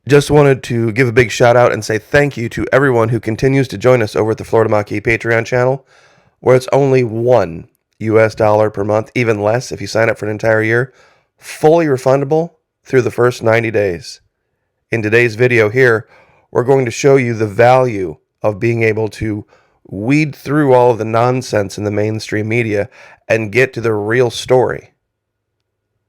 Just wanted to give a big shout out and say thank you to everyone who continues to join us over at the Florida Maquis Patreon channel, where it's only $1 per month, even less if you sign up for an entire year, fully refundable through the first 90 days. In today's video here, we're going to show you the value of being able to weed through all of the nonsense in the mainstream media and get to the real story.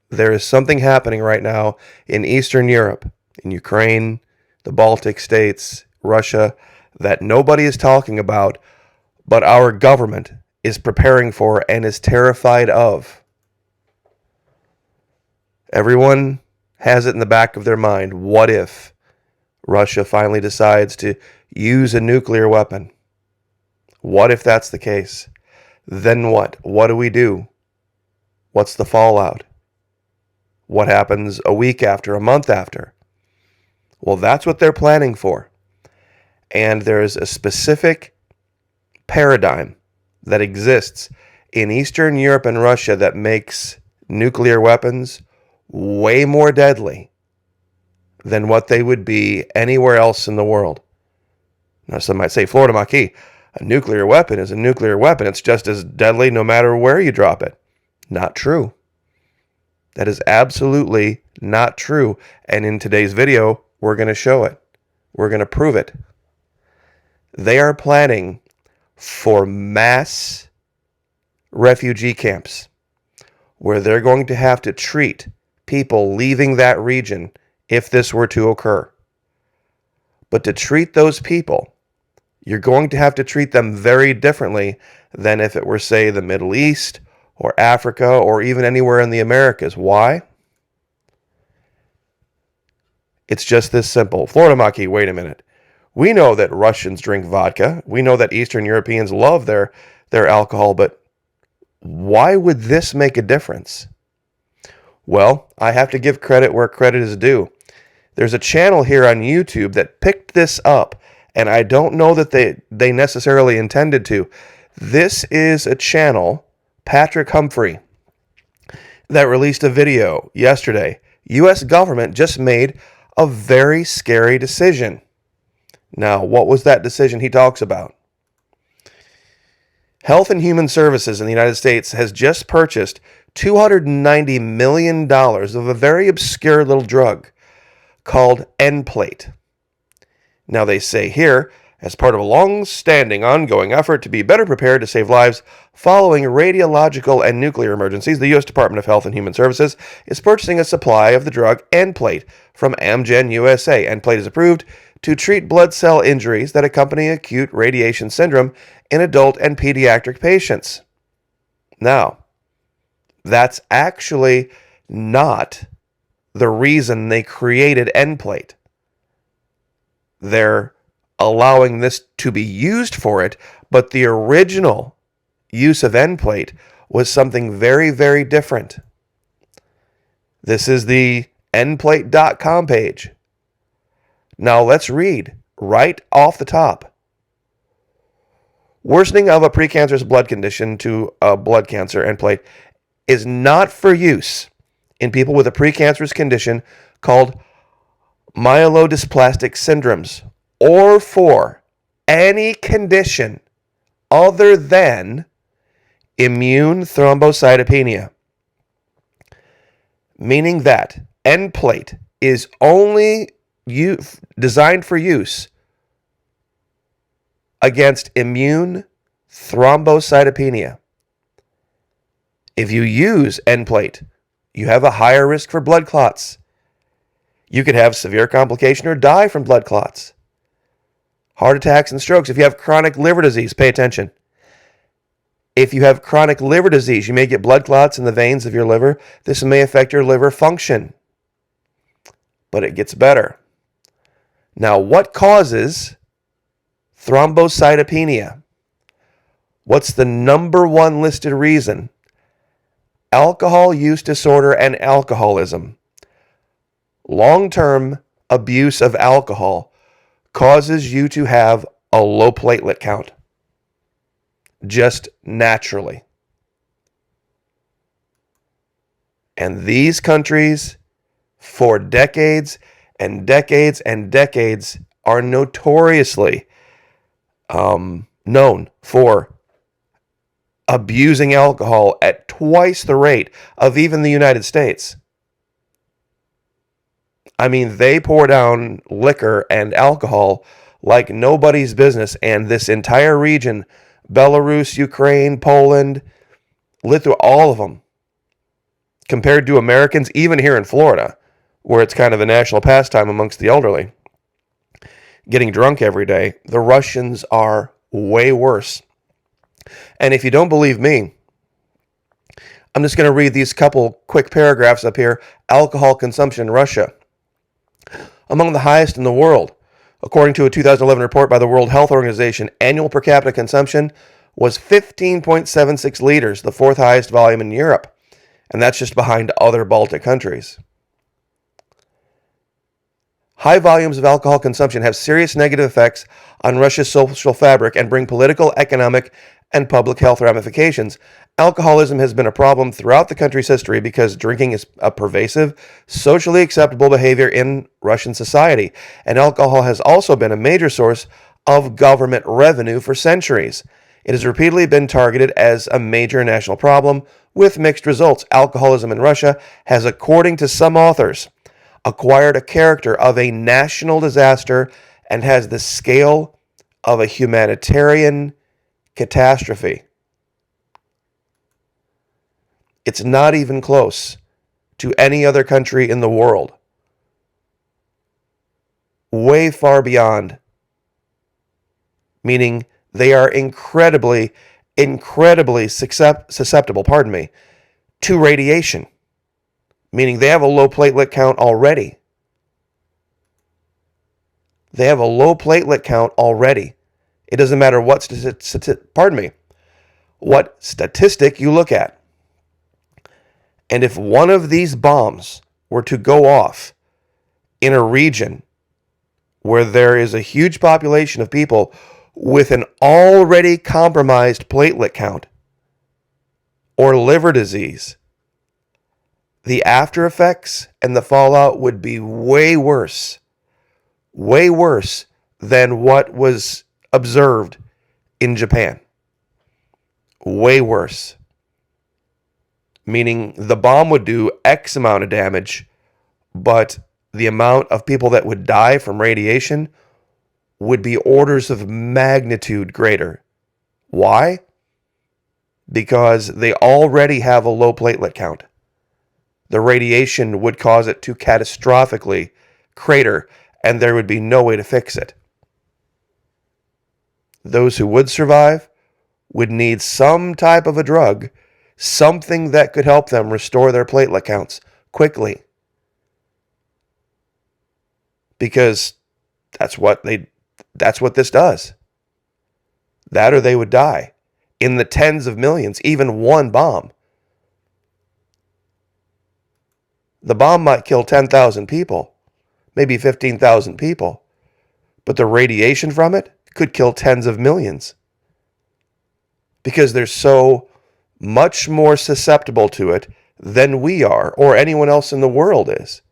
There is something happening right now in Eastern Europe, in Ukraine, the Baltic states, Russia, that nobody is talking about, but our government is preparing for and is terrified of. Everyone has it in the back of their mind. What if Russia finally decides to use a nuclear weapon? What if that's the case? Then what? What do we do? What's the fallout? What happens a week after, a month after? Well, that's what they're planning for. And there's a specific paradigm that exists in Eastern Europe and Russia that makes nuclear weapons way more deadly than what they would be anywhere else in the world. Now, some might say, Florida Maquis, a nuclear weapon is a nuclear weapon. It's just as deadly no matter where you drop it. Not true. That is absolutely not true. And in today's video, we're going to show it. We're going to prove it. They are planning for mass refugee camps where they're going to have to treat people leaving that region if this were to occur. But to treat those people, you're going to have to treat them very differently than if it were, say, the Middle East or Africa or even anywhere in the Americas. Why? It's just this simple. Florida Maquis, wait a minute. We know that Russians drink vodka. We know that Eastern Europeans love their alcohol, but why would this make a difference? Well, I have to give credit where credit is due. There's a channel here on YouTube that picked this up, and I don't know that they necessarily intended to. This is a channel, Patrick Humphrey, that released a video yesterday. U.S. government just made a very scary decision. Now, what was that decision he talks about? Health and Human Services in the United States has just purchased $290 million of a very obscure little drug called Nplate. Now, they say here, as part of a long-standing ongoing effort to be better prepared to save lives following radiological and nuclear emergencies, the U.S. Department of Health and Human Services is purchasing a supply of the drug Nplate from Amgen USA. Nplate is approved to treat blood cell injuries that accompany acute radiation syndrome in adult and pediatric patients. Now, that's actually not the reason they created Nplate. They're allowing this to be used for it, but the original use of Nplate was something very, very different. This is the nplate.com page. Now let's read right off the top. Worsening of a precancerous blood condition to a blood cancer, Nplate, is not for use in people with a precancerous condition called myelodysplastic syndromes, or for any condition other than immune thrombocytopenia. Meaning that Nplate is only designed for use against immune thrombocytopenia. If you use Nplate, you have a higher risk for blood clots. You could have severe complication or die from blood clots. Heart attacks and strokes. If you have chronic liver disease, pay attention. If you have chronic liver disease, you may get blood clots in the veins of your liver. This may affect your liver function. But it gets better. Now, what causes thrombocytopenia? What's the number one listed reason? Alcohol use disorder and alcoholism. Long-term abuse of alcohol causes you to have a low platelet count. Just naturally. And these countries, for decades and decades are notoriously known for abusing alcohol at twice the rate of even the United States. I mean, they pour down liquor and alcohol like nobody's business, and this entire region, Belarus, Ukraine, Poland, Lithuania, all of them, compared to Americans, even here in Florida, where it's kind of a national pastime amongst the elderly, getting drunk every day, the Russians are way worse. And if you don't believe me, I'm just going to read these couple quick paragraphs up here. Alcohol consumption in Russia, among the highest in the world. According to a 2011 report by the World Health Organization, annual per capita consumption was 15.76 liters, the fourth highest volume in Europe. And that's just behind other Baltic countries. High volumes of alcohol consumption have serious negative effects on Russia's social fabric and bring political, economic, and public health ramifications. Alcoholism has been a problem throughout the country's history because drinking is a pervasive, socially acceptable behavior in Russian society, and alcohol has also been a major source of government revenue for centuries. It has repeatedly been targeted as a major national problem with mixed results. Alcoholism in Russia has, according to some authors, acquired a character of a national disaster and has the scale of a humanitarian catastrophe. It's not even close to any other country in the world. Way far beyond. Meaning they are incredibly susceptible, to radiation. Meaning they have a low platelet count already. They have a low platelet count already. It doesn't matter what what statistic you look at. And if one of these bombs were to go off in a region where there is a huge population of people with an already compromised platelet count or liver disease, the after effects and the fallout would be way worse than what was observed in Japan. Way worse. Meaning the bomb would do X amount of damage, but the amount of people that would die from radiation would be orders of magnitude greater. Why? Because they already have a low platelet count. The radiation would cause it to catastrophically crater, and there would be no way to fix it. Those who would survive would need some type of a drug, something that could help them restore their platelet counts quickly. Because that's what this does. That or they would die in the tens of millions, even one bomb. The bomb might kill 10,000 people, maybe 15,000 people, but the radiation from it could kill tens of millions. Because they're so much more susceptible to it than we are, or anyone else in the world is.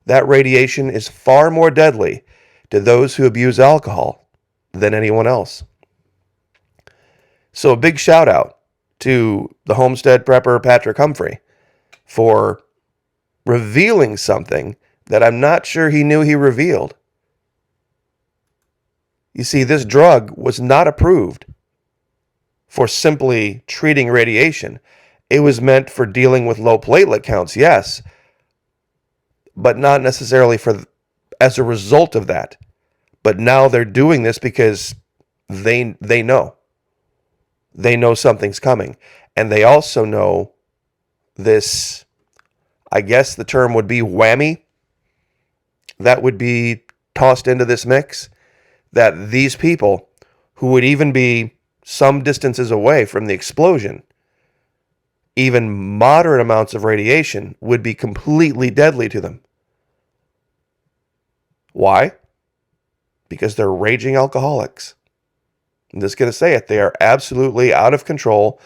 That radiation is far more deadly to those who abuse alcohol than anyone else. So a big shout out to the Homestead Prepper Patrick Humphrey for revealing something that I'm not sure he knew he revealed. You see, this drug was not approved for simply treating radiation. It was meant for dealing with low platelet counts, yes, but not necessarily as a result of that. But now they're doing this because they know. They know something's coming. And they also know this, I guess the term would be whammy, that would be tossed into this mix, that these people who would even be some distances away from the explosion, even moderate amounts of radiation would be completely deadly to them. Why? Because they're raging alcoholics. I'm just going to say it. They are absolutely out of control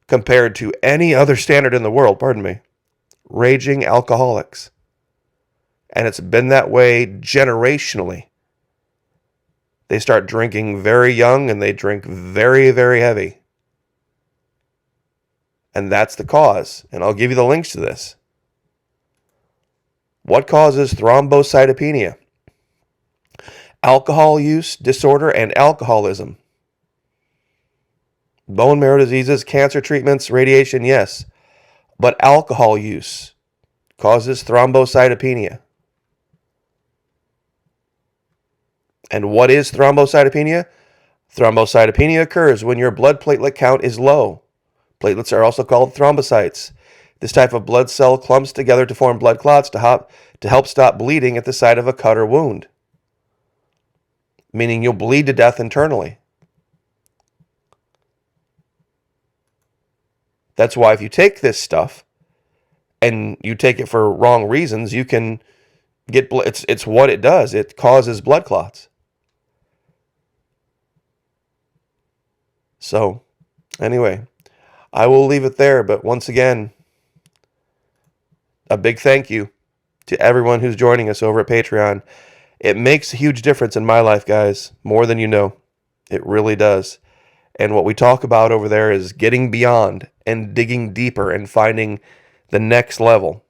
compared to any other standard in the world, Raging alcoholics. And it's been that way generationally. They start drinking very young and they drink very, very heavy. And that's the cause. And I'll give you the links to this. What causes thrombocytopenia? Alcohol use disorder and alcoholism. Bone marrow diseases, cancer treatments, radiation, yes. But alcohol use causes thrombocytopenia. And what is thrombocytopenia? Thrombocytopenia occurs when your blood platelet count is low. Platelets are also called thrombocytes. This type of blood cell clumps together to form blood clots to help stop bleeding at the site of a cut or wound, meaning you'll bleed to death internally. That's why if you take this stuff and you take it for wrong reasons, you can get it's what it does. It causes blood clots. So, anyway, I will leave it there, but once again, a big thank you to everyone who's joining us over at Patreon. It makes a huge difference in my life, guys, more than you know. It really does. And what we talk about over there is getting beyond and digging deeper and finding the next level.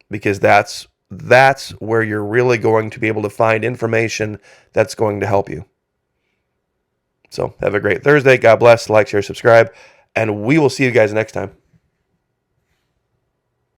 Because that's where you're really going to be able to find information that's going to help you. So have a great Thursday. God bless. Like, share, subscribe. And we will see you guys next time.